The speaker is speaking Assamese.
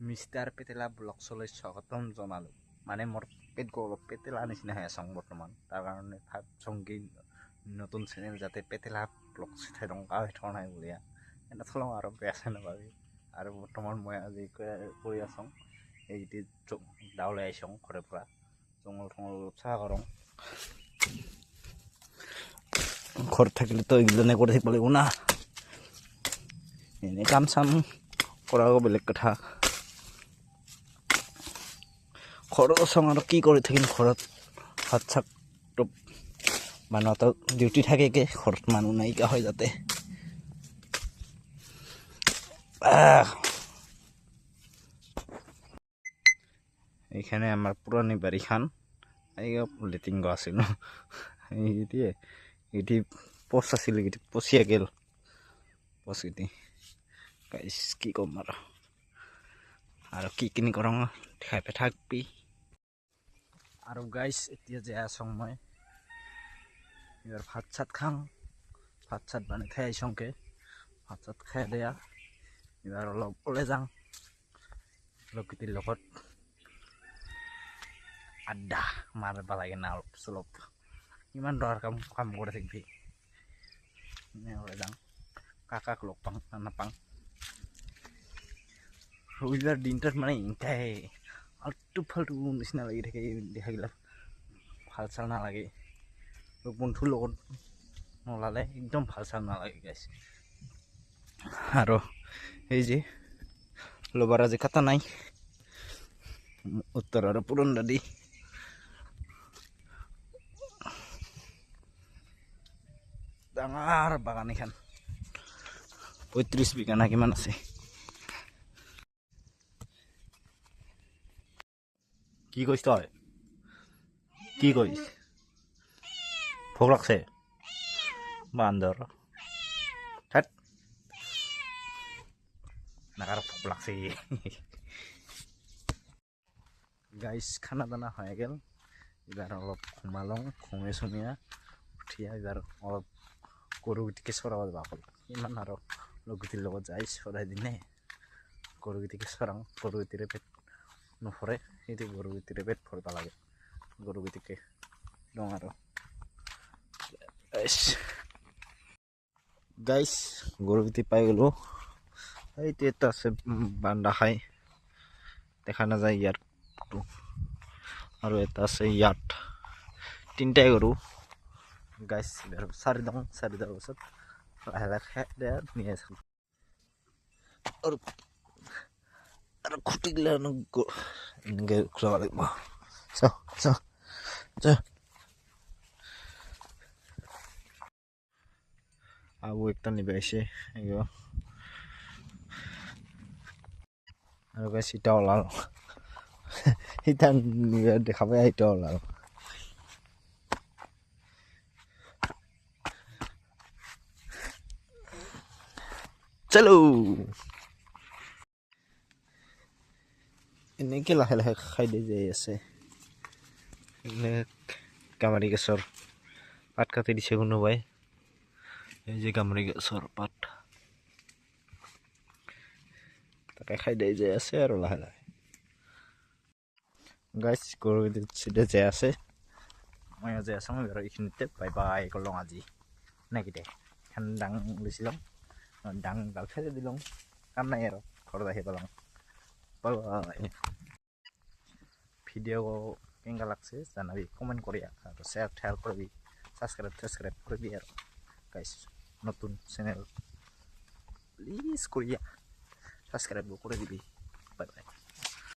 মিষ্টাৰ পেটেলা ব্লগ চলৈ স্বাগতম জনালোঁ। মানে মোৰ পেট অলপ পেটেলা নিচিনা হৈ আছে বৰ্তমান, তাৰ কাৰণে ভাবচোঁ কি নতুন চেনেল যাতে পেটেলা ব্লগ চাই ৰংকা হৈ থকা নাই বুলিয়া এনে থলোঁ আৰু বেয়া চেনে নাপাবি। আৰু বৰ্তমান মই আজি কৰি আছোঁ এইটি ডাউলাই আহিছোঁ ঘৰৰ পৰা জংঘল থঙল চাহ কৰোঁ। ঘৰত থাকিলেতো এইগিলানে কৰি থাকিব লাগিব না, এনেই কাম চাম কৰাও বেলেগ কথা। ঘৰত আছোঁ আৰু কি কৰি থাকিম, ঘৰত ভাত চাকটো মানুহতো ডিউটি থাকেগে, ঘৰত মানুহ নাইকিয়া হয় যাতে। এইখানে আমার পুরানি বাড়িখান লেটিং আছিল এটি পোষ আছিল, এটি পচিয়া গেল পচিটি গাইস কি কম আর কি কিনি করং দেখাই পে থাকবি। আৰু গাইস এতিয়া যে আছোঁ মই এবার ভাত চাত খাং, ভাত চাত বানাই খাই আইসংকে, ভাত চাত খাই দিয়া এবার অলপ ওলাই যাং লগকিটিৰ লগত আড্ডা মাৰিব লাগে না অলপ চলপ, ইমান দৰ কাম কৰি থাকিবি। ওলাই যাং, কাকাক লগ পাং না নাপাং। ৰবিবাৰ দিনটোত মানে ইনকাই আল্টু ফাল্টু নিচিনা লাগি থাকে, দেখাবিলাক ভাল চাল নালাগে। বন্ধুৰ লগত নোলালে একদম ভাল চাল নালাগে গাইছ। আৰু এই যে লবাৰ আজি কাটা নাই, উত্তৰ আৰু পুৰণ দাদি ডাঙৰ বাগান এখন 35 বিঘা না কিমান আছে। কি কইছ তই, কি কইছ? ভোক লাগছে বান্দর থাট নাকার ভোক লাগছে। গাইস খানা দানা হয়ে গেল, এবার অলপ ঘুমালং, ঘুমে সুমিয়া উঠিয়া এবার অলপ গরুগিটিকে সরাব যাবা হল। ইমান আৰু লগগুটিৰ লগত যাই সদায় দিনে গৰুগিটিকে সৰাং, গৰুগিটিৰে পেট নভৰে, সেইটো গৰুগিটিৰে পেট ভৰিব লাগে। গৰুগিটিকে দং আৰু গাইস গরুগিটি পাই গেলো। এইটো এটা আছে বান্দা খাই দেখা নাযায় ইয়াত, আৰু এটা আছে ইয়াত, তিনটাই গৰু গাইস। চাৰিদাং পিছত লাহে লাহে নিয়ে আছো আৰু খুটিগিলা এনেকে খোলাব লাগিব। আৰু একটা নিবে আহিছে আৰু গাইস ইটা ওলাল, ইটা নিবে দেখাবে ইটা ওলাল। চলো এনেকে লাহে লাহে খাই দি যাই আছে। গামাৰি গছৰ পাত কাটি দিছে কোনোবাই, এই যে গামাৰি গছৰ পাত তাকে খাই দি যাই আছে আৰু লাহে লাহে। গাইস গৰু চিটে যাই আছে, মই যাই আছোঁ এইখিনিতে। বাই বাই কৰলং আজি নাকি দে এখন ডাং লৈছিলাম, ডাং ডাল ফেলে দিলং, কাম নাই আৰু ঘৰত আহি পালাং। ভিডিঅ' কেনেকা লাগছে জানাবি, কমেন্ট কৰি আৰু শেয়াৰ কৰবি, সাবস্ক্ৰাইব কৰবি। আৰ গাইস নতুন চ্যানেল প্লিজ কৰিয়া সাবস্ক্ৰাইব কৰে দিবি। Bye bye.